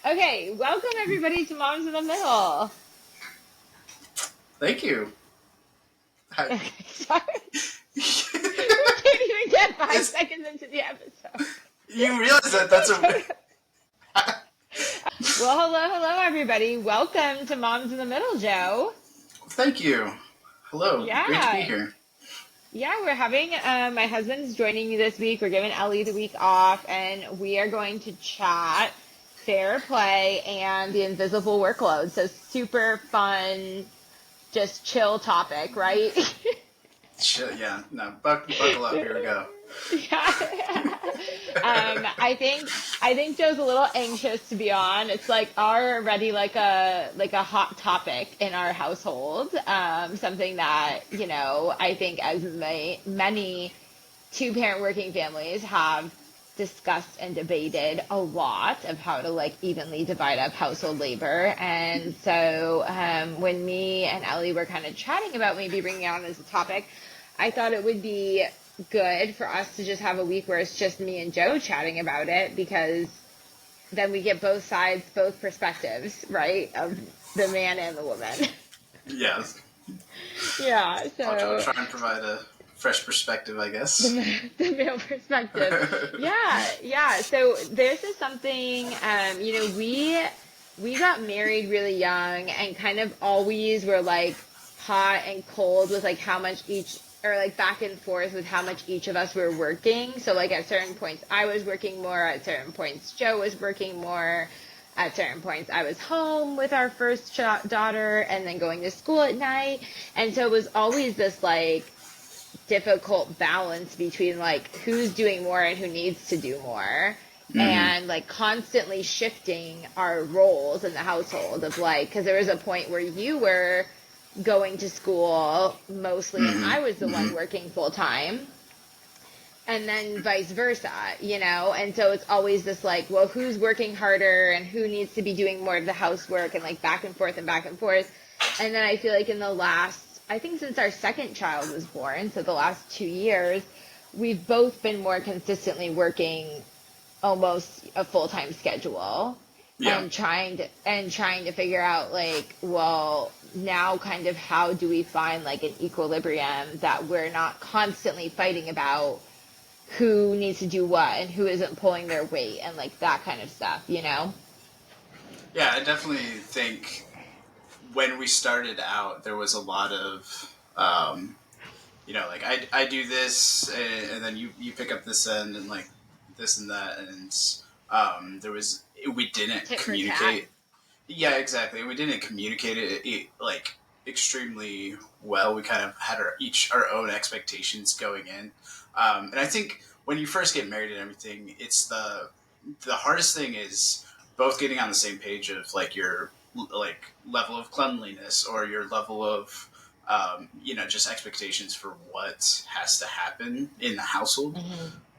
Okay, welcome everybody to Moms in the Middle. Thank you. Okay, sorry. We can't even get 5 seconds into the episode. You realize that that's a... Well, hello everybody. Welcome to Moms in the Middle, Joe. Thank you. Hello. Great to be Yeah. here. Yeah, we're having, my husband's joining me this week. We're giving Ellie the week off, and we are going to chat fair play and the invisible workload. So super fun, just chill topic, right? Yeah, no, buckle up. Here we go. Yeah. I think Joe's a little anxious to be on. It's like already like a hot topic in our household. Something that, I think as many two-parent working families have discussed and debated a lot of how to like evenly divide up household labor. And so when me and Ellie were kind of chatting about maybe bringing it on as a topic, I thought it would be good for us to just have a week where it's just me and Joe chatting about it, because then we get both sides, both perspectives, right, of the man and the woman. Yes. Yeah, I'll so try and provide a fresh perspective, I guess. the male perspective. Yeah. So this is something, we got married really young and kind of always were like hot and cold with like how much each, or like back and forth with how much each of us were working. So like at certain points I was working more, at certain points Joe was working more, at certain points I was home with our first daughter and then going to school at night. And so it was always this like difficult balance between like who's doing more and who needs to do more. And like constantly shifting our roles in the household of like, because there was a point where you were going to school mostly and I was the one working full time, and then vice versa, and so it's always this like, well, who's working harder and who needs to be doing more of the housework, and like back and forth and back and forth. And then I feel like in the last, I think since our second child was born, so the last 2 years, we've both been more consistently working almost a full-time schedule. Yeah. And trying to figure out like, well, now kind of how do we find like an equilibrium that we're not constantly fighting about who needs to do what and who isn't pulling their weight and like that kind of stuff. Yeah, I definitely think when we started out, there was a lot of, like I do this, and then you pick up this end, and like this and that, and we didn't Tit for communicate. Yeah, exactly. We didn't communicate it like extremely well. We kind of had our own expectations going in, and I think when you first get married and everything, it's the hardest thing is both getting on the same page of like your like level of cleanliness or your level of just expectations for what has to happen in the household.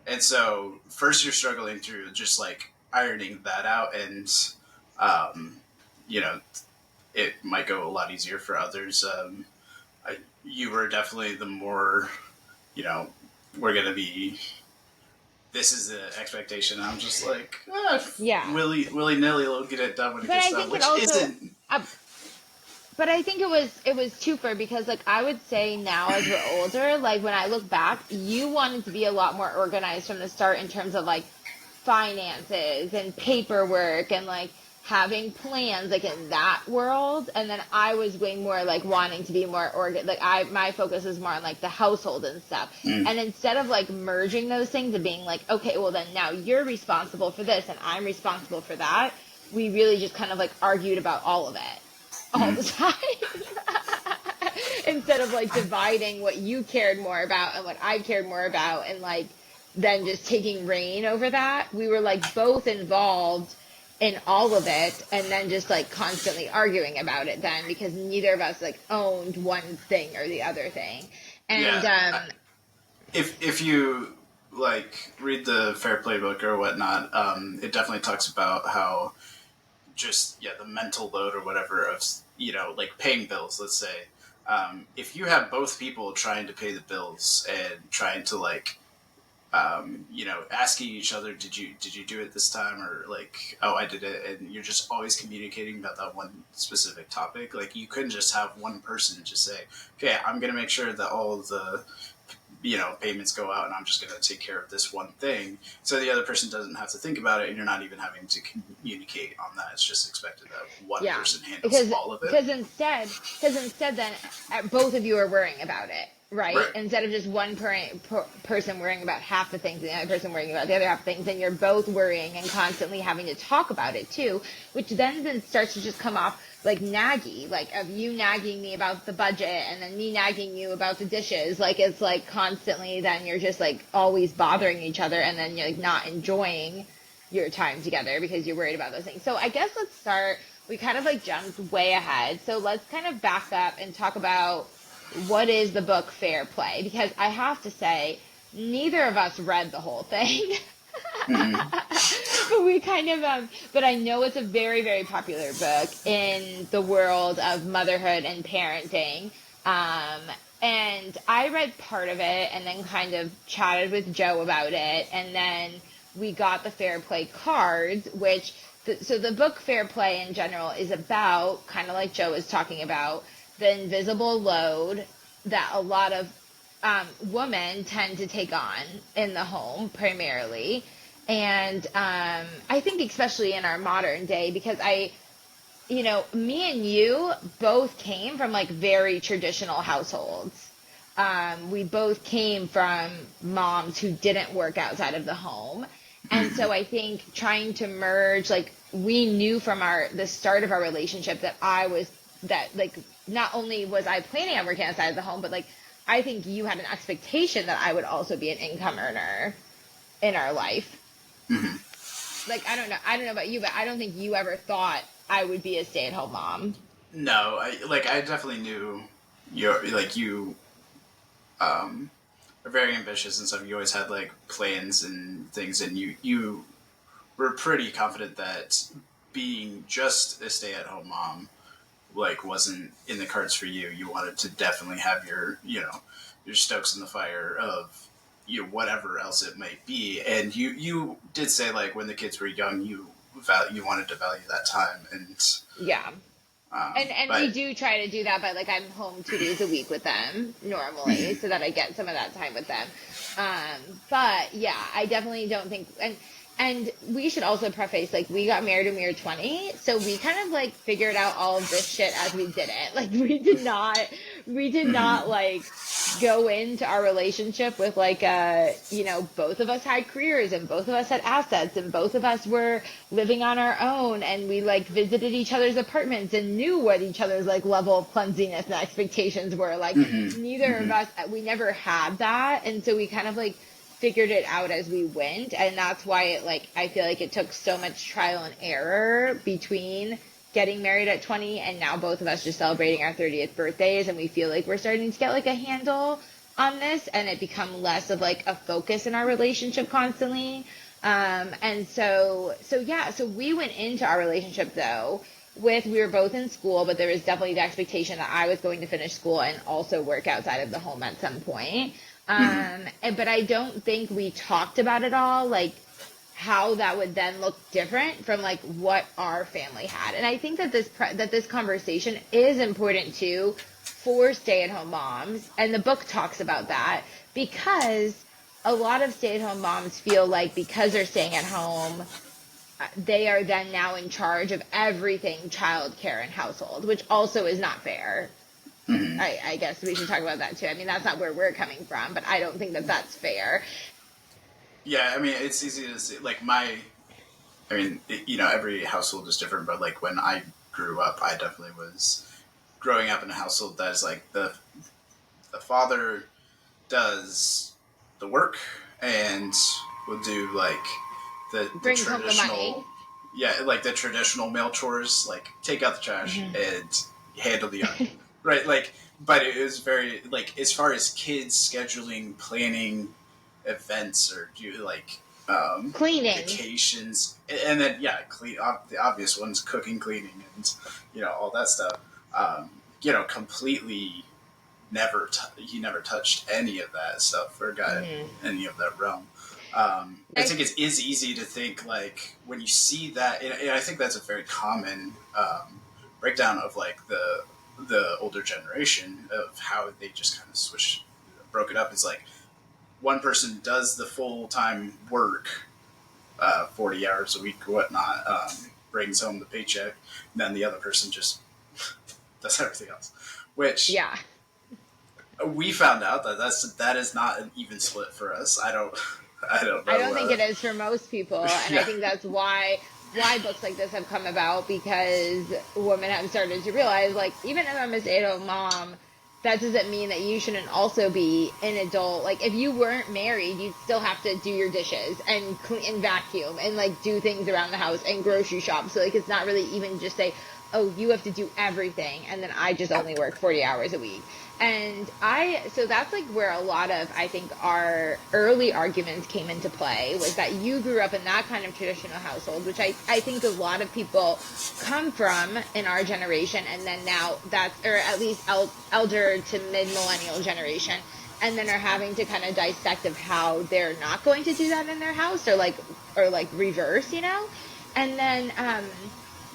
And so first you're struggling through just like ironing that out, and um, you know, it might go a lot easier for others. You were definitely the more, we're going to be, this is the expectation. I'm just like, Yeah. willy nilly, we'll get it done when it But gets I done, think it which also, isn't. but I think it was twofer, because like I would say now as we're older, like when I look back, you wanted to be a lot more organized from the start in terms of like finances and paperwork and like having plans like in that world. And then I was way more like wanting to be more like my focus is more on like the household and stuff. And instead of like merging those things and being like, okay, well then now you're responsible for this and I'm responsible for that, we really just kind of like argued about all of it all the time. Instead of like dividing what you cared more about and what I cared more about, and like then just taking reign over that, we were like both involved in all of it, and then just like constantly arguing about it then, because neither of us like owned one thing or the other thing. And Yeah. If you like read the Fair Play book or whatnot, it definitely talks about how just the mental load or whatever of like paying bills. Let's say if you have both people trying to pay the bills and trying to like asking each other, did you do it this time, or like, oh, I did it, and you're just always communicating about that one specific topic. Like, you couldn't just have one person just say, okay, I'm gonna make sure that all of the payments go out, and I'm just gonna take care of this one thing, so the other person doesn't have to think about it, and you're not even having to communicate on that. It's just expected that one Yeah, person handles because all of it. instead then both of you are worrying about it, right? Right. Instead of just one person worrying about half the things and the other person worrying about the other half the things, and you're both worrying and constantly having to talk about it too, which then starts to just come off like naggy, like of you nagging me about the budget and then me nagging you about the dishes. Like it's like constantly then you're just like always bothering each other, and then you're like not enjoying your time together because you're worried about those things. So I guess let's start. We kind of like jumped way ahead. So let's kind of back up and talk about what is the book Fair Play, because I have to say neither of us read the whole thing. Mm-hmm. But we kind of but I know it's a very, very popular book in the world of motherhood and parenting. Um, and I read part of it and then kind of chatted with Joe about it, and then we got the Fair Play cards, which so the book Fair Play in general is about, kind of like Joe was talking about, the invisible load that a lot of women tend to take on in the home primarily. And I think especially in our modern day, because me and you both came from like very traditional households. We both came from moms who didn't work outside of the home. And so I think trying to merge, like we knew from the start of our relationship that like not only was I planning on working outside of the home, but like I think you had an expectation that I would also be an income earner in our life. Like I don't know about you, but I don't think you ever thought I would be a stay-at-home mom. No, I definitely knew you are very ambitious and stuff. You always had like plans and things, and you were pretty confident that being just a stay at home mom like wasn't in the cards for you. You wanted to definitely have your stokes in the fire of whatever else it might be, and you did say like when the kids were young you wanted to value that time, and Yeah. And we but do try to do that, but like I'm home 2 days a week with them normally, so that I get some of that time with them. But yeah, I definitely don't think, and we should also preface, like we got married when we were 20, so we kind of like figured out all of this shit as we did it. Like we did not like go into our relationship with like both of us had careers and both of us had assets and both of us were living on our own, and we like visited each other's apartments and knew what each other's like level of clumsiness and expectations were. Like neither of us, we never had that, and so we kind of like figured it out as we went, and that's why it like I feel like it took so much trial and error between getting married at 20 and now both of us just celebrating our 30th birthdays, and we feel like we're starting to get like a handle on this, and it become less of like a focus in our relationship constantly. And so we went into our relationship though we were both in school, but there was definitely the expectation that I was going to finish school and also work outside of the home at some point. But I don't think we talked about it all, like how that would then look different from like what our family had. And I think that this conversation is important too for stay-at-home moms, and the book talks about that, because a lot of stay-at-home moms feel like because they're staying at home, they are then now in charge of everything childcare and household, which also is not fair. I guess we should talk about that too. I mean, that's not where we're coming from, but I don't think that that's fair. yeah, I mean, it's easy to see. Like every household is different, but like when I grew up, I definitely was growing up in a household that is like the father does the work and will do like the Brings home the traditional, money. yeah, like the traditional male chores, like take out the trash and handle the yard, right? Like, but it was very like as far as kids scheduling, planning events or do like Cleaning. vacations, and then yeah, the obvious ones, cooking, cleaning, and all that stuff. Completely he never touched any of that stuff or got any of that realm. I think it is easy to think like when you see that, and I think that's a very common breakdown of like the older generation of how they just kind of broke it up. It's like one person does the full time work, 40 hours a week or whatnot, brings home the paycheck, and then the other person just does everything else. Which Yeah. we found out that is not an even split for us. I don't I know. don't think it is for most people, and I Yeah, think that's why books like this have come about, because women have started to realize, like, even if I'm a stay-at-home mom, that doesn't mean that you shouldn't also be an adult. Like, if you weren't married, you'd still have to do your dishes and clean and vacuum and like do things around the house and grocery shop. So like, it's not really even just say, oh, you have to do everything, and then I just only work 40 hours a week. So that's like where a lot of, I think, our early arguments came into play, was that you grew up in that kind of traditional household, which I think a lot of people come from in our generation. And then now or at least elder to mid millennial generation. And then are having to kind of dissect of how they're not going to do that in their house, or like reverse, And then,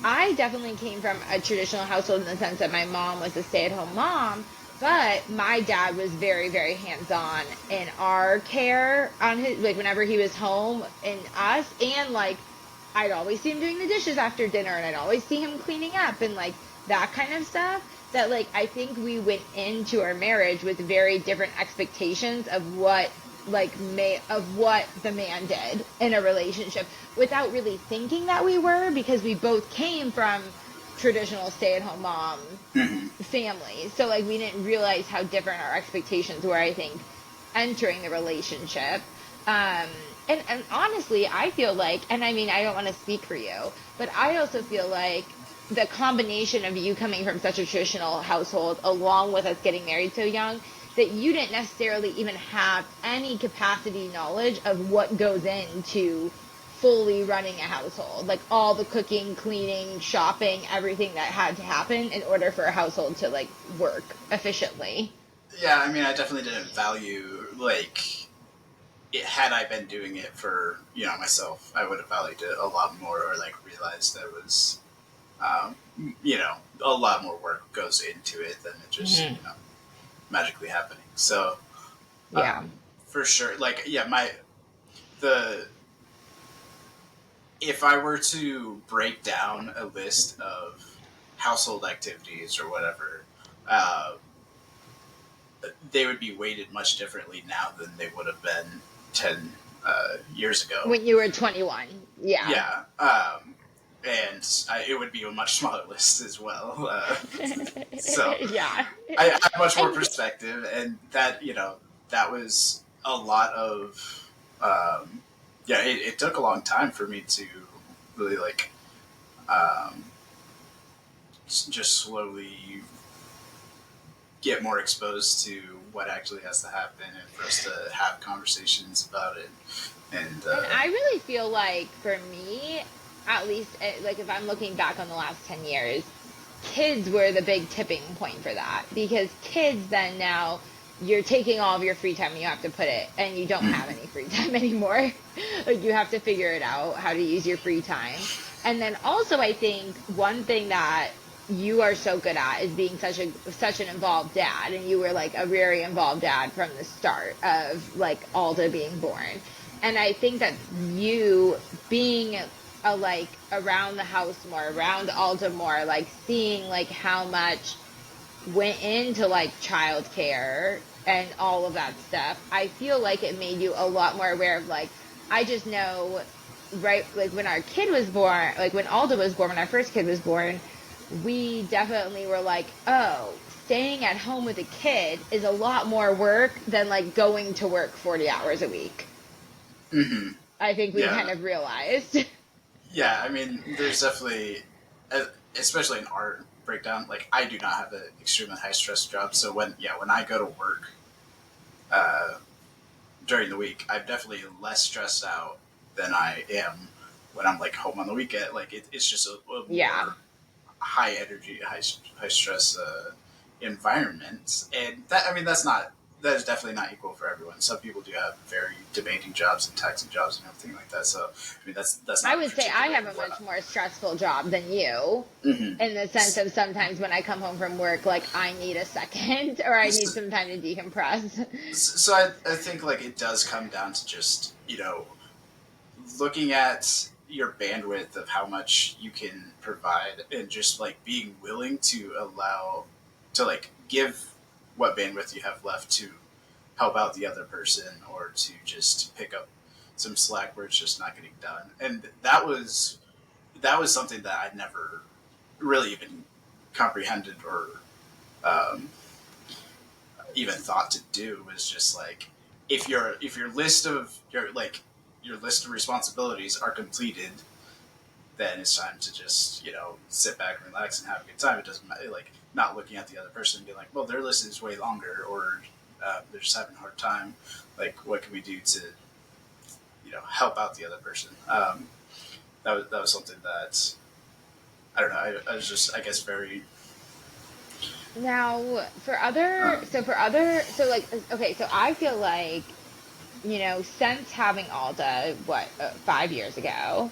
I definitely came from a traditional household in the sense that my mom was a stay-at-home mom, but my dad was very, very hands-on in our care on his, like, whenever he was home, and us, and like I'd always see him doing the dishes after dinner, and I'd always see him cleaning up and like that kind of stuff. That, like, I think we went into our marriage with very different expectations of what what the man did in a relationship, without really thinking that we were, because we both came from traditional stay-at-home mom families. So like, we didn't realize how different our expectations were, I think, entering the relationship. um and honestly, I feel like, and I mean, I don't want to speak for you, but I also feel like the combination of you coming from such a traditional household, along with us getting married so young, that you didn't necessarily even have any capacity knowledge of what goes into fully running a household, like all the cooking, cleaning, shopping, everything that had to happen in order for a household to like work efficiently. yeah. I mean, I definitely didn't value like had I been doing it for myself, I would have valued it a lot more, or like realized that it was um, a lot more work goes into it than it just Hmm. magically happening. So Yeah. for sure, like the if I were to break down a list of household activities or whatever, uh, they would be weighted much differently now than they would have been 10 years ago. When you were 21. Yeah. Yeah. It would be a much smaller list as well. So Yeah. I have much more And perspective, and that was a lot of, yeah, it took a long time for me to really like, um, just slowly get more exposed to what actually has to happen, and for us to have conversations about it. And And I really feel like, for me, at least, like, if I'm looking back on the last 10 years, kids were the big tipping point for that. Because kids, then now, you're taking all of your free time and you have to put it, and you don't have any free time anymore. Like, you have to figure it out how to use your free time. And then also, I think one thing that you are so good at is being such an involved dad, and you were like a very involved dad from the start of like Alda being born. And I think that you being like around the house more, around Alda more, like seeing like how much went into like childcare and all of that stuff, I feel like it made you a lot more aware of, like, I just know, right, like when our kid was born, like when Alda was born, when our first kid was born, we definitely were like, oh, staying at home with a kid is a lot more work than like going to work 40 hours a week. I think we yeah, kind of realized. yeah, I mean, there's definitely, uh, especially in art breakdown. Like, I do not have an extremely high stress job, so when I go to work uh, during the week, I'm definitely less stressed out than I am when I'm like home on the weekend. Like, it's just a Yeah. more high energy, high stress environment, and that I mean, that's not that is definitely not equal for everyone. Some people do have very demanding jobs and taxing jobs and everything like that. So I mean, that's I not would say I particularly have a what. much more stressful job than you, Mm-hmm. in the sense of sometimes when I come home from work, like I need a second or I need So, some time to decompress. so I think like it does come down to just looking at your bandwidth of how much you can provide and just like being willing to allow to like give what bandwidth you have left to help out the other person or to just pick up some slack where it's just not getting done. And that was something that I never really even comprehended or um, even thought to do, was just like if your list of your list of responsibilities are completed, then it's time to just sit back and relax and have a good time. It doesn't matter, like, not looking at the other person and be like, well, their list is way longer, or they're just having a hard time. Like, what can we do to help out the other person? That was something that I don't know. I was just, I guess, very. Now, Um, so like, okay, so I feel like, since having Alda, 5 years ago,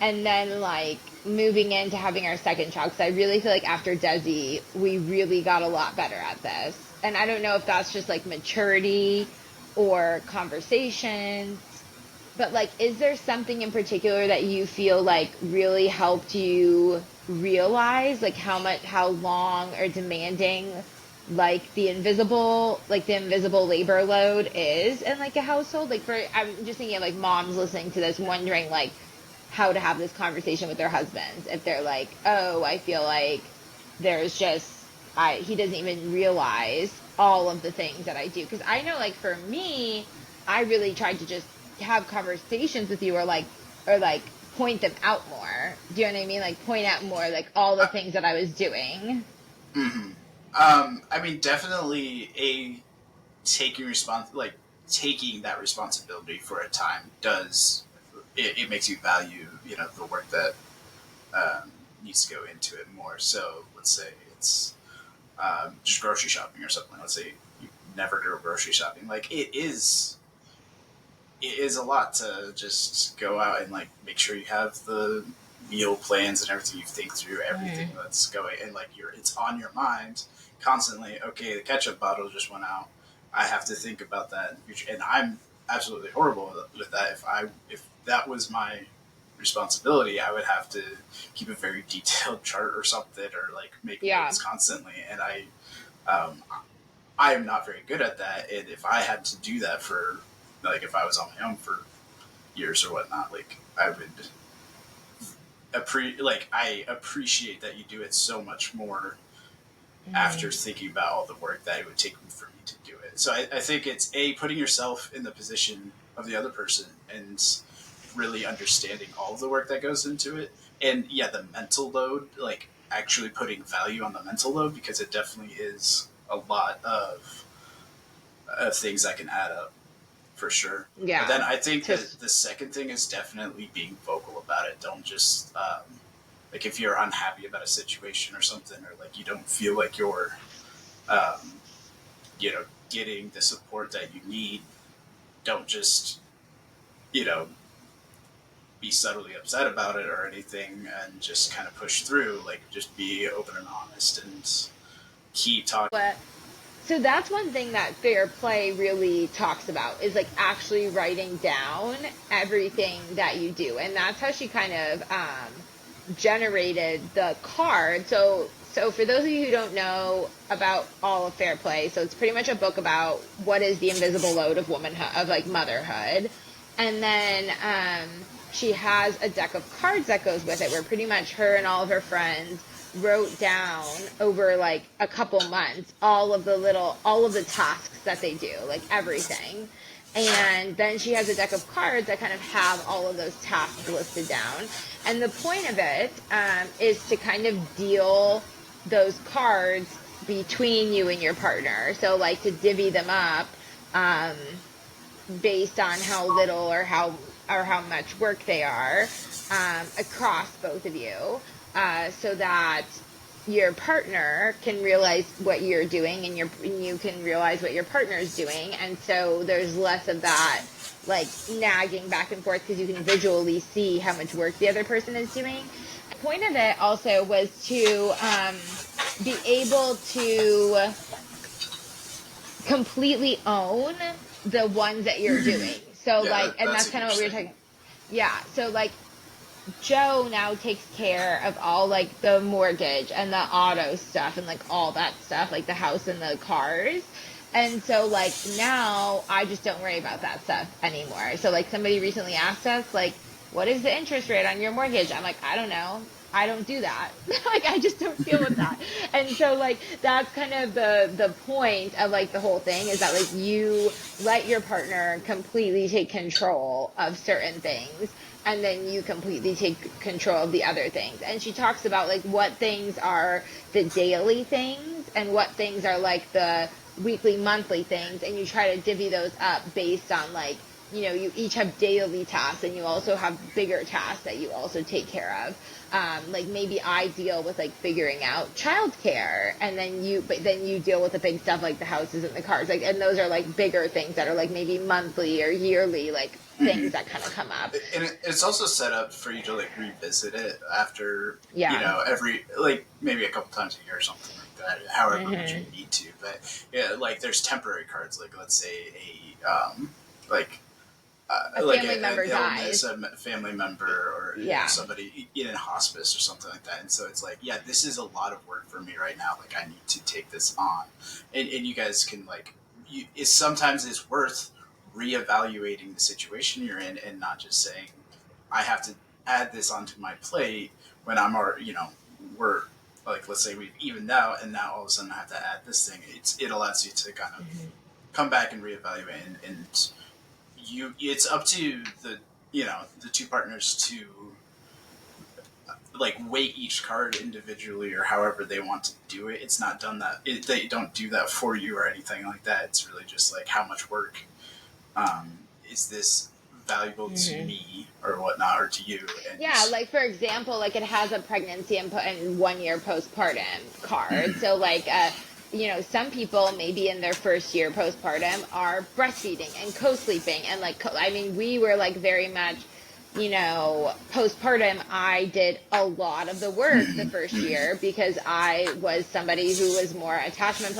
and then like moving into having our second child, because I really feel like after Desi, we really got a lot better at this. And I don't know if that's just like maturity or conversations, but like, is there something in particular that you feel like really helped you realize like how long or demanding like the invisible labor load is in like a household? Like, I'm just thinking of like moms listening to this wondering like how to have this conversation with their husbands if they're like, oh, I feel like there's just he doesn't even realize all of the things that I do. Because I know, like, for me, I really tried to just have conversations with you, or like point them out more. Do you know what I mean? Like, point out more like all the things that I was doing. mhm. I mean, definitely taking that responsibility for a time does it makes you value the work that needs to go into it more. So let's say it's just grocery shopping or something. Let's say you never go grocery shopping. Like, it is a lot to just go out and like make sure you have the meal plans and everything. You think through everything Mm. that's going, and like it's on your mind constantly. Okay, the ketchup bottle just went out. I have to think about that in the future, and I'm absolutely horrible with that. If that was my responsibility, I would have to keep a very detailed chart or something, or like make Yeah. notes constantly. And um, I am not very good at that. And if I had to do that for, like, if I was on my own for years or whatnot, like, I would I appreciate that you do it so much more after Mm. thinking about all the work that it would take for me to do it. So I think it's putting yourself in the position of the other person and really understanding all of the work that goes into it. And yeah, the mental load, like actually putting value on the mental load, because it definitely is a lot of things that can add up for sure. But then Yeah. I think that Just the second thing is definitely being vocal about it. Don't just like, if you're unhappy about a situation or something, or like you don't feel like you're um, getting the support that you need, don't just you know be subtly upset about it or anything, and just kind of push through. Like, just be open and honest and keep talking. what So that's one thing that Fair Play really talks about, is like actually writing down everything that you do. And that's how she kind of generated the card. So for those of you who don't know about all of Fair Play, so it's pretty much a book about what is the invisible load of womanhood, of like motherhood. And then she has a deck of cards that goes with it, where pretty much her and all of her friends wrote down over like a couple months all of the tasks that they do, like everything. And then she has a deck of cards that kind of have all of those tasks listed down. And the point of it is to kind of deal those cards between you and your partner. So like to divvy them up um, based on how little or how much work they are across both of you, so that your partner can realize what you're doing, and you can realize what your partner is doing, and so there's less of that like nagging back and forth because you can visually see how much work the other person is doing. The point of it also was to be able to completely own the ones that you're doing. So Yeah, like, and that's that's a kind of what huge we were thing. talking. Yeah. So like Joe now takes care of all like the mortgage and the auto stuff and like all that stuff, like the house and the cars. And so like now I just don't worry about that stuff anymore. So like somebody recently asked us like, what is the interest rate on your mortgage? I'm like, I don't know. I don't do that. Like I just don't deal with that. And so like that's kind of the point of like the whole thing is that like you let your partner completely take control of certain things, and then you completely take control of the other things. And she talks about like what things are the daily things and what things are like the weekly, monthly things, and you try to divvy those up based on like, you each have daily tasks and you also have bigger tasks that you also take care of. Like maybe I deal with like figuring out childcare, and then you deal with the big stuff like the houses and the cars, like, and those are like bigger things that are like maybe monthly or yearly, like things that kind of come up. And it's also set up for you to like revisit it after Yeah. every like maybe a couple times a year or something like that, however much you Hmm. need to. But yeah, like there's temporary cards, like let's say like A like family an member illness, dies. family member, or Yeah. somebody in hospice or something like that. And so it's like, yeah, this is a lot of work for me right now. Like I need to take this on, and you guys can like, sometimes it's worth reevaluating the situation you're in and not just saying, I have to add this onto my plate when I'm already, we're like, let's say we've evened out and now all of a sudden I have to add this thing. It allows you to kind of Hmm. come back and reevaluate, and it's up to the two partners to like weight each card individually or however they want to do it. It's not done they don't do that for you or anything like that. It's really just like how much work is this valuable to Hmm. me or whatnot, or to you. And Yeah, like for example, like it has a pregnancy and 1 year postpartum card. So like some people maybe in their first year postpartum are breastfeeding and co-sleeping and like I mean we were like very much postpartum. I did a lot of the work the first year because I was somebody who was more attachment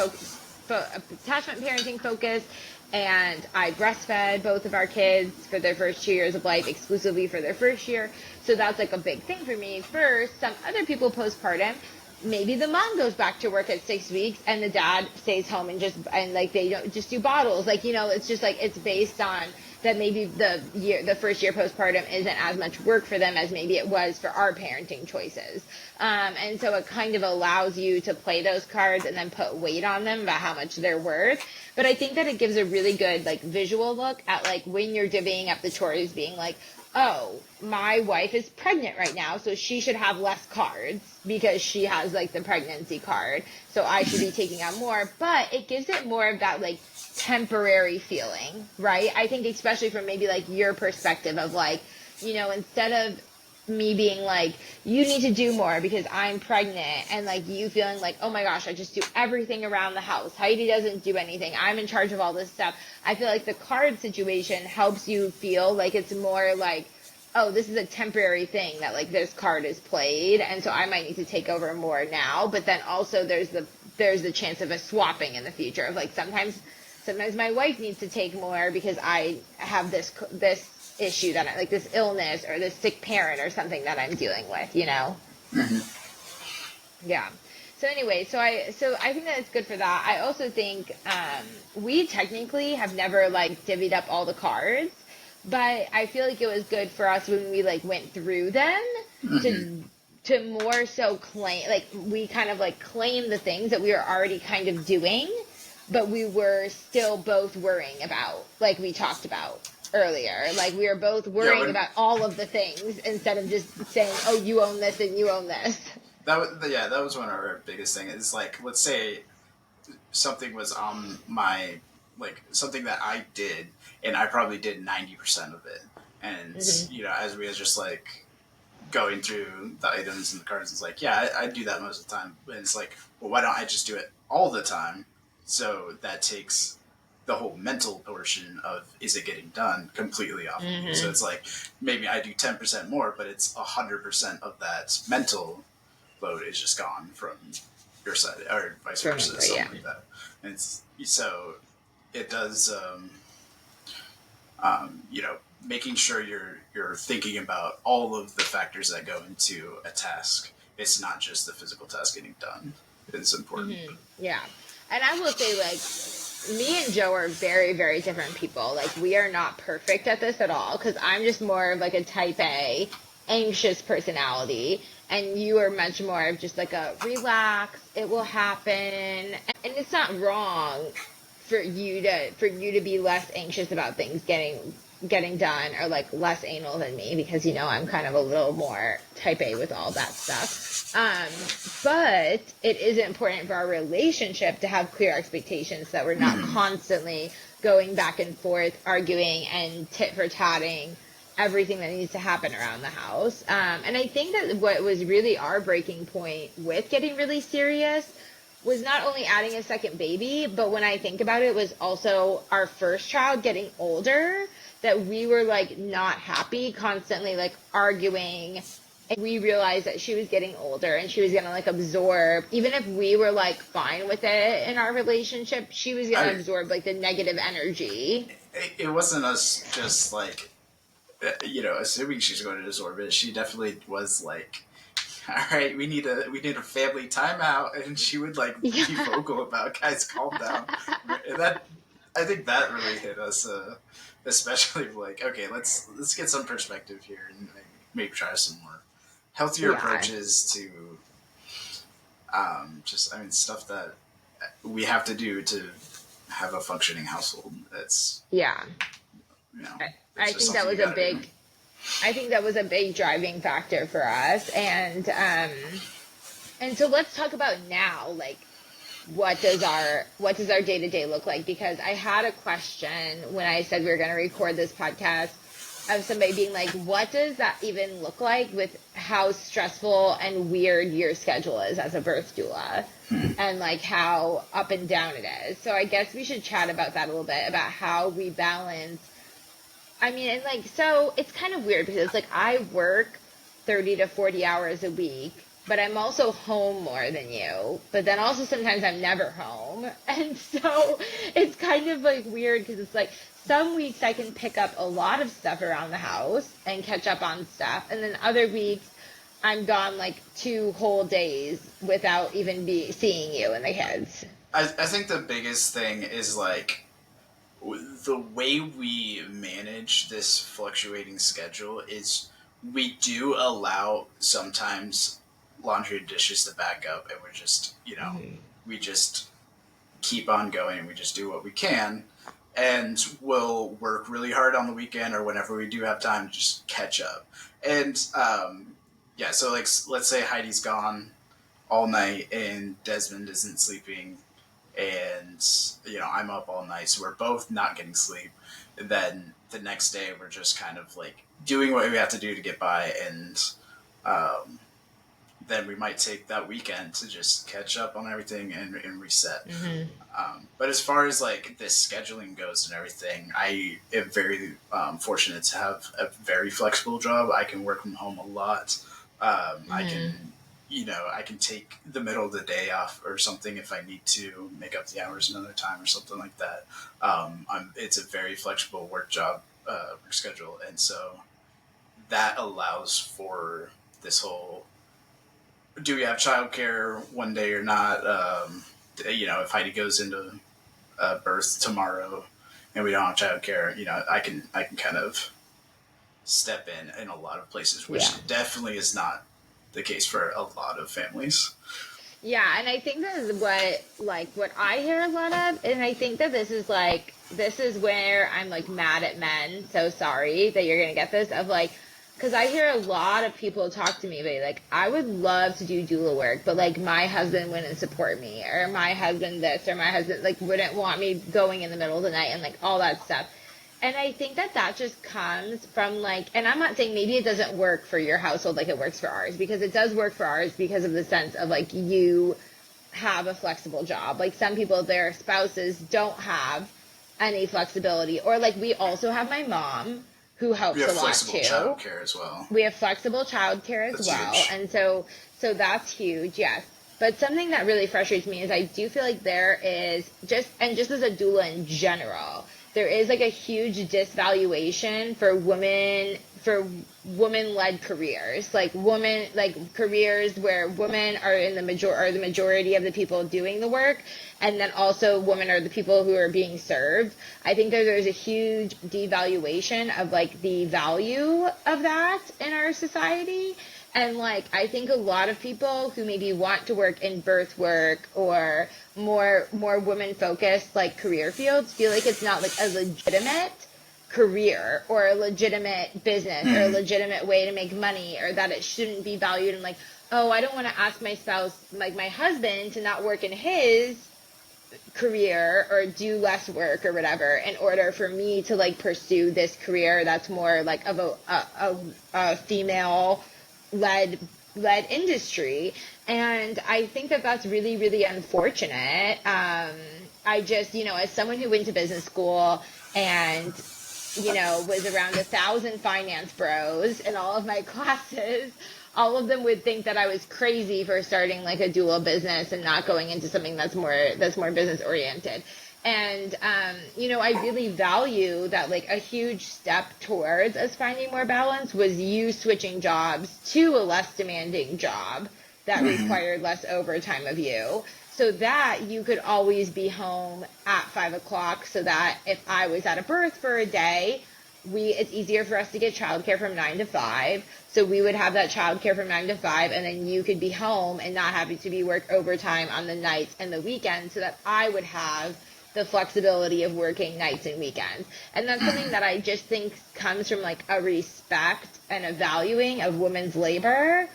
parenting focused, and I breastfed both of our kids for their first 2 years of life, exclusively for their first year. So that's like a big thing for me. First, some other people postpartum, maybe the mom goes back to work at 6 weeks and the dad stays home and like they don't just do bottles. Like, it's just like it's based on that maybe the first year postpartum isn't as much work for them as maybe it was for our parenting choices. And so it kind of allows you to play those cards and then put weight on them about how much they're worth. But I think that it gives a really good like visual look at like when you're divvying up the chores, being like, oh, my wife is pregnant right now, so she should have less cards because she has like the pregnancy card. So I should be taking on more. But it gives it more of that like temporary feeling, right? I think especially from maybe like your perspective of like, instead of me being like, you need to do more because I'm pregnant, and like you feeling like, oh my gosh, I just do everything around the house. Heidi doesn't do anything. I'm in charge of all this stuff. I feel like the card situation helps you feel like it's more like, oh, this is a temporary thing that like this card is played, and so I might need to take over more now. But then also there's the chance of a swapping in the future of like sometimes my wife needs to take more because I have this issue that I like, this illness or this sick parent or something that I'm dealing with. Yeah. So anyway, so I think that it's good for that. I also think we technically have never like divvied up all the cards, but I feel like it was good for us when we like went through them to more so claim, like we kind of like claim the things that we were already kind of doing, but we were still both worrying about, like we talked about earlier. Like we were both yeah, worrying when about all of the things instead of just saying, "Oh, you own this and you own this." that was one of our biggest things. It's like, let's say something was on my, like something that I did, and I probably did 90% of it, and Hmm. as we was just like going through the items and the cards. It's like, yeah, I do that most of the time. And it's like, well, why don't I just do it all the time? So that takes the whole mental portion of is it getting done completely off of you. So it's like maybe I do 10% more, but it's 100% of that mental load is just gone from your side, or vice versa, something like that. And it's so it does, you know, making sure you're thinking about all of the factors that go into a task. It's not just the physical task getting done. It's important. Yeah. And I will say, like, me and Joe are very, very different people. Like, we are not perfect at this at all, because I'm just more of like a type A, anxious personality, and you are much more of just like a relax, it will happen. And it's not wrong for you to be less anxious about things getting done, or like less anal than me, because you know I'm kind of a little more type A with all that stuff. But it is important for our relationship to have clear expectations, so that we're not constantly going back and forth, arguing and tit for tatting everything that needs to happen around the house. And I think that what was really our breaking point with getting really serious was not only adding a second baby, but when I think about it, was also our first child getting older, that we were like not happy, constantly like arguing. And we realized that she was getting older and she was going to like absorb, even if we were like fine with it in our relationship, she was going to absorb like the negative energy. It wasn't us just like, you know, assuming she's going to absorb it. She definitely was like, all right, we need a family timeout, and she would like be vocal about, guys, calm down. And that, I think that really hit us, especially like, okay, let's get some perspective here and maybe try some more healthier approaches to just, I mean, stuff that we have to do to have a functioning household. That's you know, I think that was a big. Do. I think that was a big driving factor for us, and so let's talk about now, like, what does our day-to-day look like? Because I had a question when I said we were going to record this podcast, of somebody being like, what does that even look like with how stressful and weird your schedule is as a birth doula, and like how up and down it is. So I guess we should chat about that a little bit, about how we balance. I mean, and like, so it's kind of weird because like I work 30 to 40 hours a week, but I'm also home more than you. But then also sometimes I'm never home. And so it's kind of like weird because it's like some weeks I can pick up a lot of stuff around the house and catch up on stuff. And then other weeks I'm gone like 2 whole days without even seeing you and the kids. I think the biggest thing is like, the way we manage this fluctuating schedule is we do allow sometimes laundry and dishes to back up, and we're just, you know, we just keep on going, and we just do what we can, and we'll work really hard on the weekend or whenever we do have time to just catch up. And yeah, so like, let's say Heidi's gone all night and Desmond isn't sleeping, and you know I'm up all night, so we're both not getting sleep. And then the next day we're just kind of like doing what we have to do to get by, and then we might take that weekend to just catch up on everything and reset. But as far as like this scheduling goes and everything, I am very fortunate to have a very flexible job. I can work from home a lot. I can, you know, I can take the middle of the day off or something if I need to make up the hours another time or something like that. It's a very flexible work schedule. And so that allows for this whole, do we have childcare one day or not? You know, if Heidi goes into birth tomorrow and we don't have childcare, you know, I can kind of step in a lot of places, which definitely is not the case for a lot of families. Yeah, and I think that is what I hear a lot of, and I think that this is where I'm like mad at men. So sorry that you're gonna get this, of like, because I hear a lot of people talk to me about like, I would love to do doula work, but like my husband wouldn't support me, or my husband this, or my husband like wouldn't want me going in the middle of the night, and like all that stuff. And I think that that just comes from like, and I'm not saying maybe it doesn't work for your household like it works for ours, because it does work for ours because of the sense of like you have a flexible job. Like some people, their spouses don't have any flexibility. Or like we also have my mom who We helps have a lot flexible too. childcare as well. We have flexible childcare as That's well. huge. And so that's huge, yes. But something that really frustrates me is I do feel like there is just, and just as a doula in general, there is like a huge disvaluation for women led careers, like women, like careers where women are in the majority of the people doing the work, and then also women are the people who are being served. I think that there's a huge devaluation of like the value of that in our society. And like I think a lot of people who maybe want to work in birth work or more women focused like career fields feel like it's not like a legitimate career or a legitimate business or a legitimate way to make money, or that it shouldn't be valued. And like, oh, I don't want to ask my spouse, like my husband, to not work in his career or do less work or whatever in order for me to like pursue this career that's more like of a female led industry. And I think that that's really really unfortunate. I just, as someone who went to business school and was around 1,000 finance bros in all of my classes, all of them would think that I was crazy for starting like a dual business and not going into something that's more business oriented. And I really value that. Like a huge step towards us finding more balance was you switching jobs to a less demanding job that required less overtime of you, so that you could always be home at 5 o'clock, so that if I was at a birth for a day, it's easier for us to get childcare from 9 to 5. So we would have that childcare from 9 to 5, and then you could be home and not having to be work overtime on the nights and the weekends, so that I would have the flexibility of working nights and weekends. And that's something that I just think comes from like a respect and a valuing of women's labor,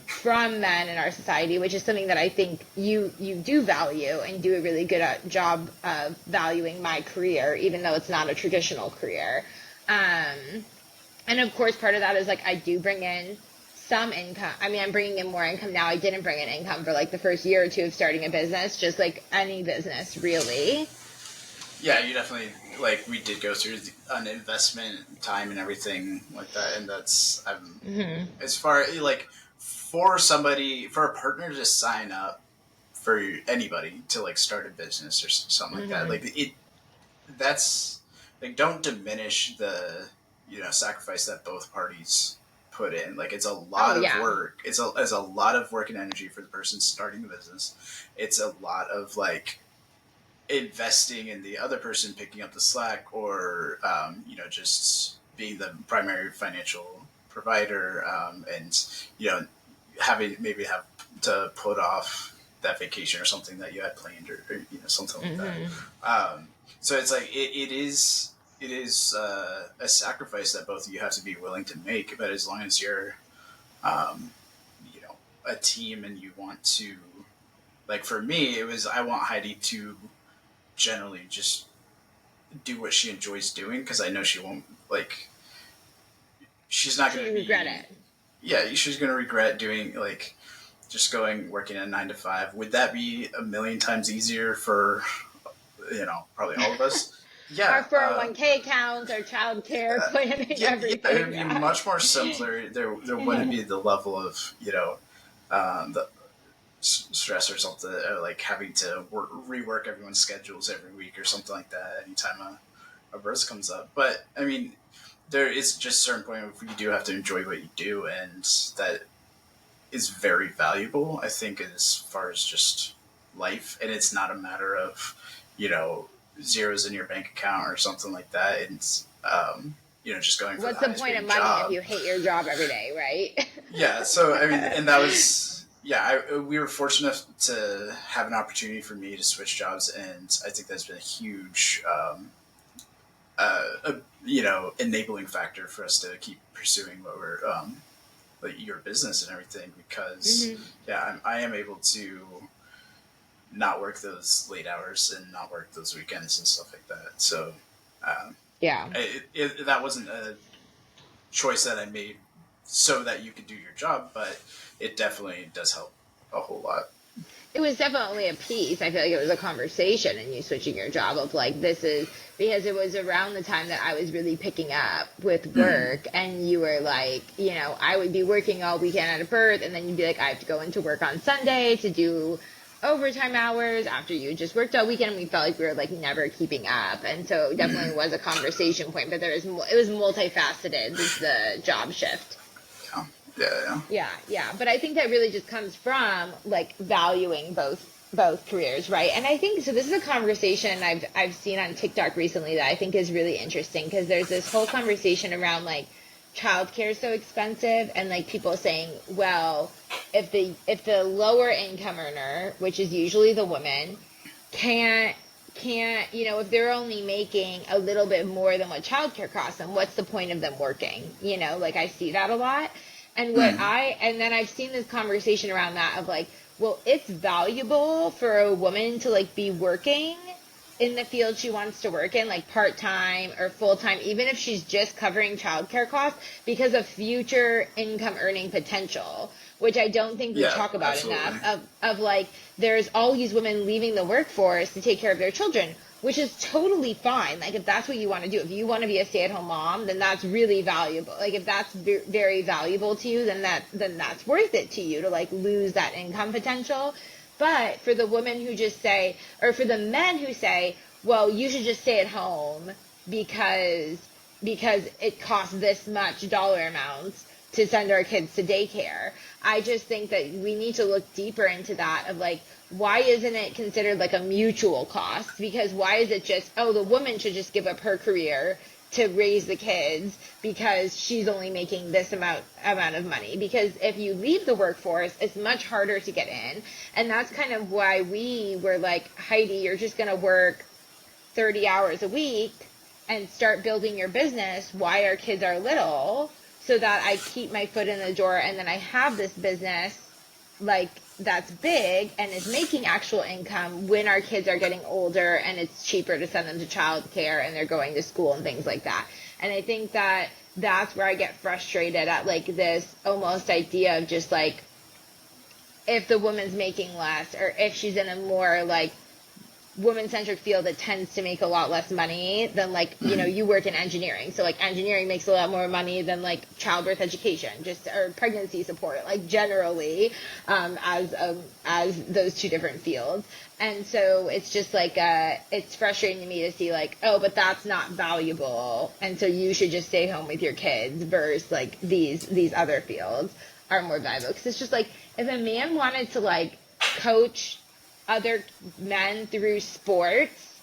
from men in our society, which is something that I think you do value and do a really good job of valuing my career, even though it's not a traditional career. And of course, part of that is like I do bring in some income. I mean, I'm bringing in more income now. I didn't bring in income for like the first year or two of starting a business, just like any business, really. Yeah, you definitely like we did go through an investment time and everything like that, and that's as far like for a partner to sign up for anybody to like start a business or something like that, like it that's like don't diminish the sacrifice that both parties put in. Like it's a Oh lot of yeah. work. It's a lot of work and energy for the person starting the business. It's a lot of like investing in the other person picking up the slack, or just being the primary financial provider, and having maybe have to put off that vacation or something that you had planned, or something like that. um, so it's like it is a sacrifice that both of you have to be willing to make, but as long as you're um, a team and you want to, like for me it was, I want Heidi to generally just do what she enjoys doing, because I know she won't, like, she's not going to Shouldn't regret be, it. yeah, she's going to regret doing like just going working a 9 to 5. Would that be a million times easier for probably all of us? Our Yeah, 401k accounts, our child care planning, yeah, it everything. would be Yeah. much more simpler. There wouldn't be the level of the stress or something, or like having to rework everyone's schedules every week or something like that anytime a birth comes up. But I mean, there is just a certain point where you do have to enjoy what you do, and that is very valuable, I think, as far as just life. And it's not a matter of you know zeros in your bank account or something like that. It's just going for the What's the highest point of paying money if job. you hate your job every day, Yeah, so I mean, right? and that was, yeah, we were fortunate to have an opportunity for me to switch jobs, and I think that's been a huge enabling factor for us to keep pursuing what we're like your business and everything, because hmm yeah, I am able to not work those late hours and not work those weekends and stuff like that. So Yeah. That wasn't a choice that I made so that you could do your job, but it definitely does help a whole lot. It was definitely a piece. I feel like it was a conversation and you switching your job of like, this is because it was around the time that I was really picking up with Mm. work. And you were like, I would be working all weekend at a birth. And then you'd be like, I have to go into work on Sunday to do overtime hours after you just worked all weekend. And we felt like we were like never keeping up. And so it definitely was a conversation point, but it was multifaceted, the job shift. Yeah, yeah, Yeah, yeah, but I think that really just comes from like valuing both careers, right? And I think so. This is a conversation I've seen on TikTok recently that I think is really interesting because there's this whole conversation around like childcare is so expensive and like people saying, well, if the lower income earner, which is usually the woman, can't if they're only making a little bit more than what childcare costs them, what's the point of them working? Like I see that a lot. And yeah. Mm. and then I've seen this conversation around that of like, well, it's valuable for a woman to like be working in the field she wants to work in, like part time or full time, even if she's just covering childcare costs, because of future income earning potential, which I don't think we Yeah, talk about absolutely. enough. Of like, there's all these women leaving the workforce to take care of their children, which is totally fine. Like, if that's what you want to do, if you want to be a stay at home mom, then that's really valuable. Like, if that's very valuable to you, then that's worth it to you to like lose that income potential. But for the women who just say, or for the men who say, well, you should just stay at home because it costs this much dollar amounts to send our kids to daycare. I just think that we need to look deeper into that of like, why isn't it considered like a mutual cost? Because why is it just, oh, the woman should just give up her career to raise the kids because she's only making this amount of money? Because if you leave the workforce, it's much harder to get in. And that's kind of why we were like, Heidi, you're just going to work 30 hours a week and start building your business while our kids are little, so that I keep my foot in the door and then I have this business like that's big and is making actual income when our kids are getting older and it's cheaper to send them to childcare and they're going to school and things like that. And I think that that's where I get frustrated at like this almost idea of just like, if the woman's making less or if she's in a more like woman-centric field that tends to make a lot less money than like Mm. you work in engineering, so like engineering makes a lot more money than like childbirth education just or pregnancy support, like generally, as those two different fields. And so it's just like it's frustrating to me to see like, oh, but that's not valuable and so you should just stay home with your kids versus like these other fields are more valuable. Because it's just like, if a man wanted to like coach other men through sports,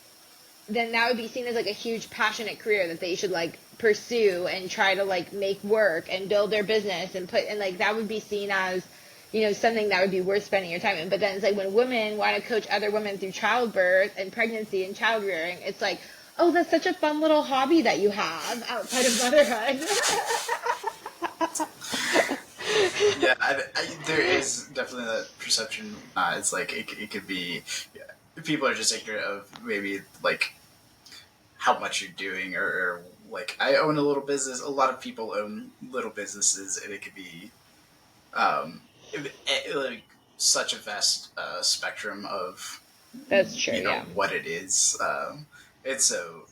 then that would be seen as like a huge passionate career that they should like pursue and try to like make work and build their business and put, and like that would be seen as something that would be worth spending your time in. But then it's like when women want to coach other women through childbirth and pregnancy and child rearing, it's like, oh, that's such a fun little hobby that you have outside of motherhood. Yeah, there is definitely that perception. It's like it could be, yeah, people are just ignorant of maybe like how much you're doing, or like I own a little business. A lot of people own little businesses, and it could be like such a vast spectrum of That's true, yeah. what it is. It's so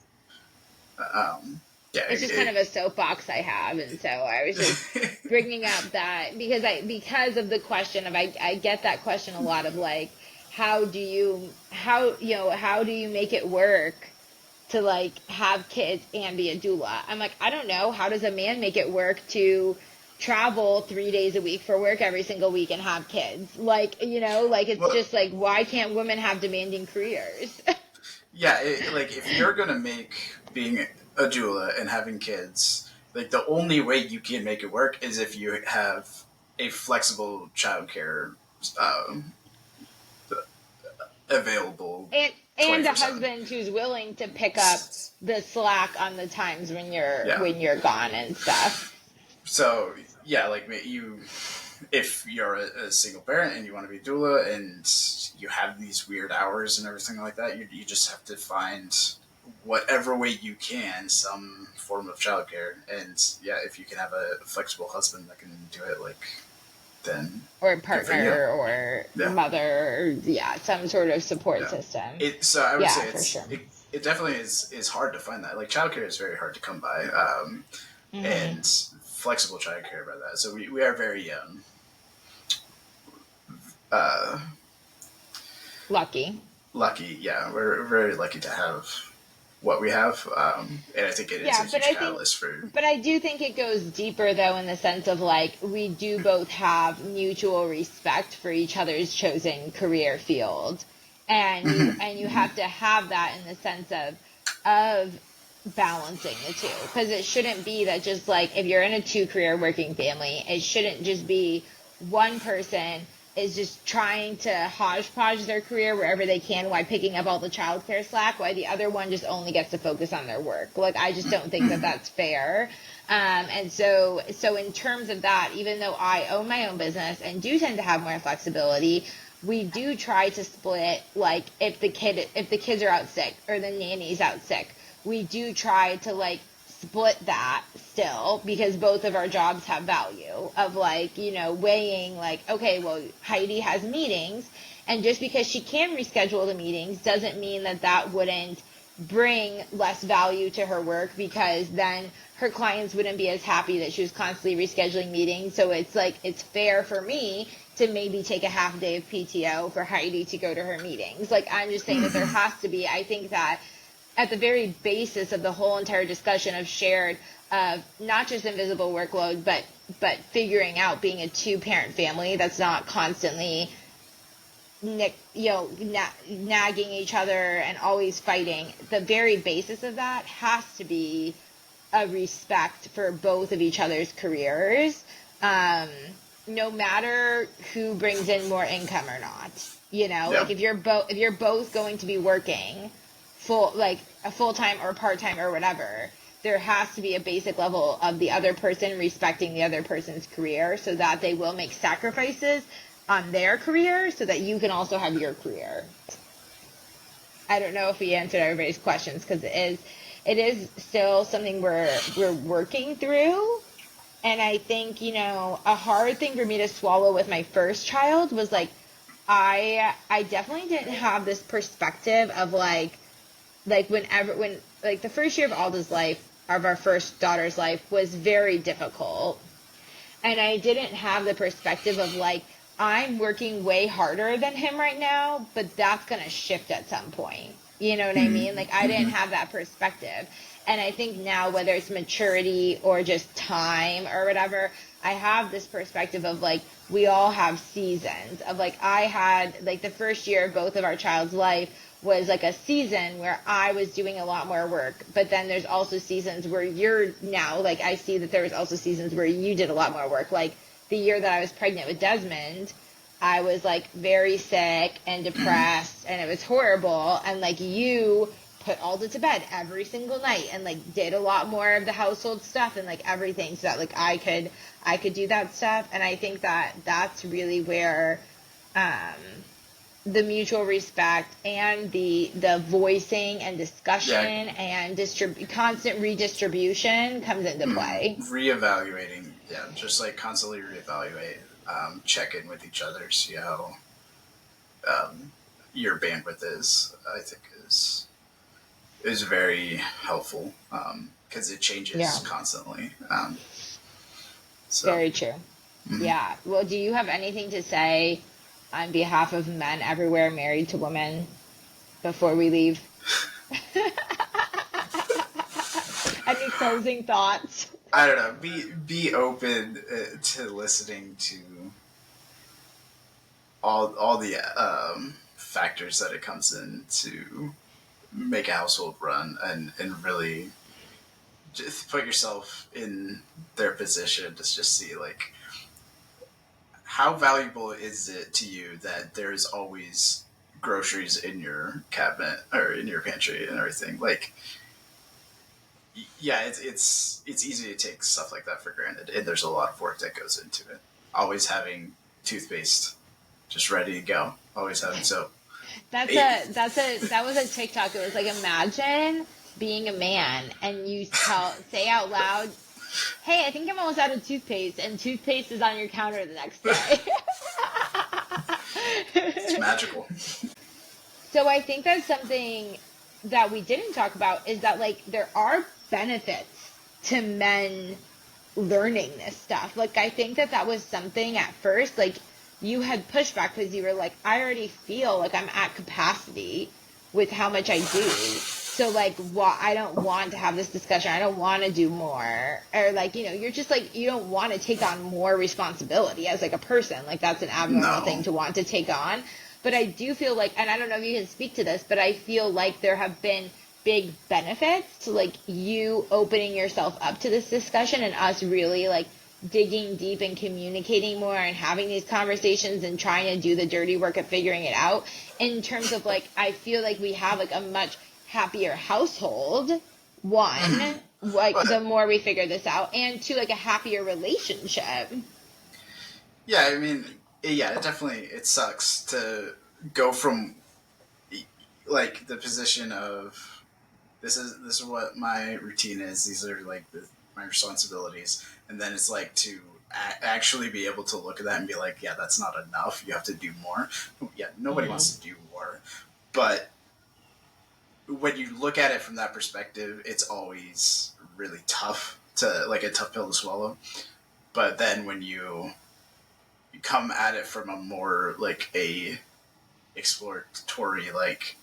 yeah. It's just kind of a soapbox I have, and so I was just bringing up that because of the question of I get that question a lot of like, how do you make it work to like have kids and be a doula? I'm like, I don't know. How does a man make it work to travel 3 days a week for work every single week and have kids? Like, like it's Well, just like, why can't women have demanding careers? yeah, like if you're gonna make being a doula and having kids, like the only way you can make it work is if you have a flexible childcare um, available And a 24/7. husband who's willing to pick up the slack on the times when Yeah. you're gone and stuff. So yeah, like you, if you're a single parent and you want to be doula and you have these weird hours and everything like that, you just have to find whatever way you can, some form of childcare. And yeah, if you can have a flexible husband that can do it, like, then Or good for you. partner or Yeah. mother, or, yeah, some sort of support Yeah. system. So I would Yeah, say for sure. it definitely is hard to find that. Like childcare is very hard to come by, Hmm. and flexible childcare by that. So we are very uh, Lucky. lucky. Yeah, we're very lucky to have what we have, and I think it is a Yeah, huge catalyst for. but I do think it goes deeper though, in the sense of like, we do both have mutual respect for each other's chosen career field. And you have to have that in the sense of balancing the two, because it shouldn't be that just like, if you're in a two career working family, it shouldn't just be one person is just trying to hodgepodge their career wherever they can while picking up all the childcare slack, while the other one just only gets to focus on their work. Like, I just don't think that that's fair. And so in terms of that, even though I own my own business and do tend to have more flexibility, we do try to split, like, if the kids are out sick or the nanny's out sick, we do try to like split that still, because both of our jobs have value of, like, weighing, like, okay, well, Heidi has meetings, and just because she can reschedule the meetings doesn't mean that that wouldn't bring less value to her work, because then her clients wouldn't be as happy that she was constantly rescheduling meetings. So it's like, it's fair for me to maybe take a half day of PTO for Heidi to go to her meetings. Like, I'm just saying that there has to be, I think that at the very basis of the whole entire discussion of shared, of not just invisible workload, but figuring out being a two parent family that's not constantly nagging each other and always fighting. The very basis of that has to be a respect for both of each other's careers, no matter who brings in more income or not. Yeah. Like, if you're both going to be working full, like a full-time or part-time or whatever, there has to be a basic level of the other person respecting the other person's career, so that they will make sacrifices on their career so that you can also have your career. I don't know if we answered everybody's questions, because it is still something we're working through. And I think, a hard thing for me to swallow with my first child was like, I definitely didn't have this perspective of like when like the first year of Alda's life, of our first daughter's life, was very difficult. And I didn't have the perspective of like, I'm working way harder than him right now, but that's going to shift at some point. You know what I mean? Like, I didn't have that perspective. And I think now, whether it's maturity or just time or whatever, I have this perspective of like, we all have seasons of like, I had like the first year of both of our child's life was like a season where I was doing a lot more work, but then there's also seasons where you're now, like, I see that there was also seasons where you did a lot more work. Like the year that I was pregnant with Desmond, I was like very sick and depressed, and it was horrible. And like, you put Alda to bed every single night and like did a lot more of the household stuff and like everything, so that like I could do that stuff. And I think that that's really where the mutual respect and the voicing and discussion Yeah. and constant redistribution comes into play. Reevaluating, yeah, just like constantly reevaluate, check in with each other, see how your bandwidth is. I think is very helpful, because it Yeah, changes constantly. So very true. Yeah. Well, do you have anything to say on behalf of men everywhere married to women before we leave? Any closing thoughts? I don't know. Be open to listening to all the factors that it comes in to make a household run, and really just put yourself in their position to just see like how valuable is it to you that there's always groceries in your cabinet or in your pantry and everything. Like, yeah, it's easy to take stuff like that for granted, and there's a lot of work that goes into it. Always having toothpaste just ready to go. Always having soap. That was a TikTok. It was like, imagine being a man and you say out loud, hey, I think I'm almost out of toothpaste, and toothpaste is on your counter the next day. It's magical. So I think that's something that we didn't talk about is that like there are benefits to men learning this stuff. Like I think that that was something at first like you had pushback because you were like I already feel like I'm at capacity with how much I do. So like what I don't want to have this discussion. I don't want to do more or like you're just like you don't want to take on more responsibility as like a person. Like that's an abnormal thing No. to want to take on. But I do feel like and I don't know if you can speak to this, but I feel like there have been big benefits to like you opening yourself up to this discussion and us really like digging deep and communicating more and having these conversations and trying to do the dirty work of figuring it out in terms of like I feel like we have like a much happier household one like the But more we figure this out and two like a happier relationship. yeah, I mean, yeah, it definitely it sucks to go from like the position of this is what my routine is. These are like my responsibilities, and then it's like to actually be able to look at that and be like, yeah, that's not enough. You have to do more. Yeah, nobody Mm-hmm. wants to do more, but when you look at it from that perspective, it's always really tough to like a tough pill to swallow. But then when you come at it from a more like a exploratory like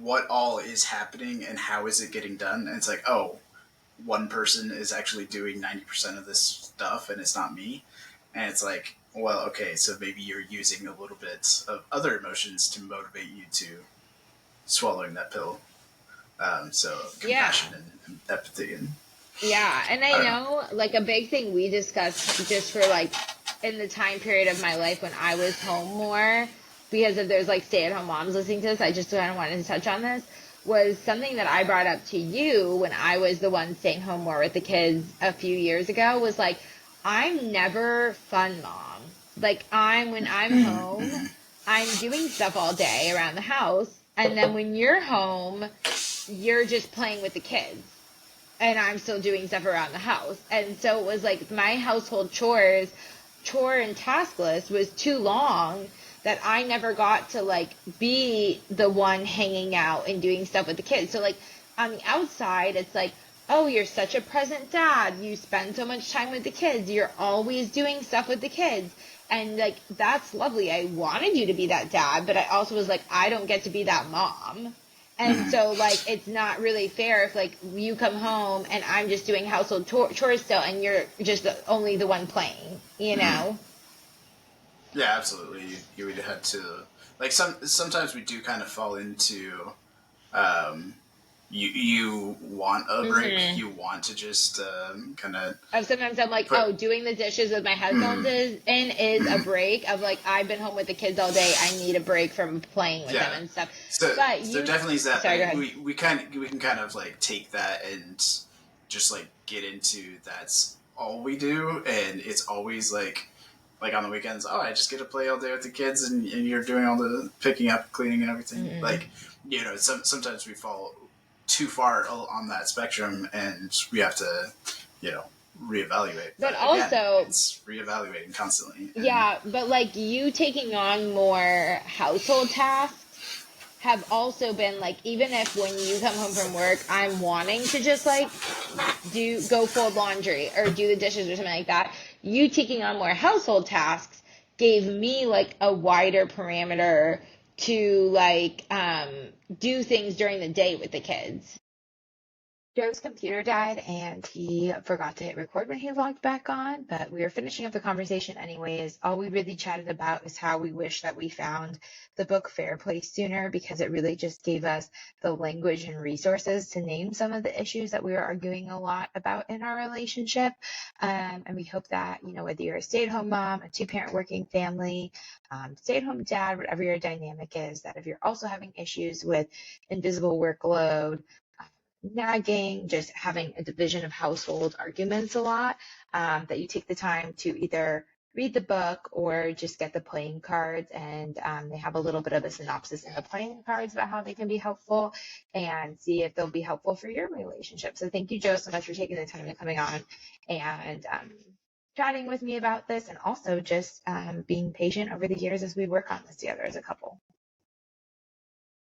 what all is happening and how is it getting done, and it's like, oh, one person is actually doing 90% of this stuff and it's not me. And it's like, well, okay, so maybe you're using a little bit of other emotions to motivate you to swallowing that pill. So Yeah. compassion and empathy, and Yeah, and I I don't know. know like a big thing we discussed just for like in the time period of my life when I was home more, because if there's like stay-at-home moms listening to this, I just kind of wanted to touch on this, was something that I brought up to you when I was the one staying home more with the kids a few years ago was like, I'm never fun mom. Like when I'm home, I'm doing stuff all day around the house, and then when you're home, you're just playing with the kids and I'm still doing stuff around the house. And so it was like my household chore and task list was too long that I never got to like be the one hanging out and doing stuff with the kids. So like on the outside, it's like, oh, you're such a present dad. You spend so much time with the kids. You're always doing stuff with the kids. And like, that's lovely. I wanted you to be that dad, but I also was like, I don't get to be that mom. And so, like, it's not really fair if, like, you come home and I'm just doing household chores still and you're just only the one playing, you know? Yeah, absolutely. You would have to like sometimes we do kind of fall into um, you want a break. Mm-hmm. You want to just kind of Sometimes I'm like, put oh, doing the dishes with my headphones is a break of, like, I've been home with the kids all day. I need a break from playing with them yeah. and stuff. So But there definitely is that. sorry, go Like ahead. we can kind of like take that and just like get into that's all we do, and it's always like on the weekends. Oh, I just get to play all day with the kids, and you're doing all the picking up, cleaning, and everything. Mm-hmm. Like sometimes we fall too far on that spectrum, and we have to you know reevaluate. But But again, also, it's reevaluating constantly, and yeah, but, like, you taking on more household tasks have also been like even if when you come home from work I'm wanting to just like do go fold laundry or do the dishes or something like that, you taking on more household tasks gave me like a wider parameter to like do things during the day with the kids. Joe's computer died and he forgot to hit record when he logged back on, but we were finishing up the conversation anyways. All we really chatted about is how we wish that we found the book Fair Play sooner because it really just gave us the language and resources to name some of the issues that we were arguing a lot about in our relationship. And we hope that, whether you're a stay-at-home mom, a two-parent working family, stay-at-home dad, whatever your dynamic is, that if you're also having issues with invisible workload, nagging, just having a division of household arguments a lot, that you take the time to either read the book or just get the playing cards. And they have a little bit of a synopsis in the playing cards about how they can be helpful and see if they'll be helpful for your relationship. So thank you, Joe, so much for taking the time and coming on and chatting with me about this, and also just being patient over the years as we work on this together as a couple.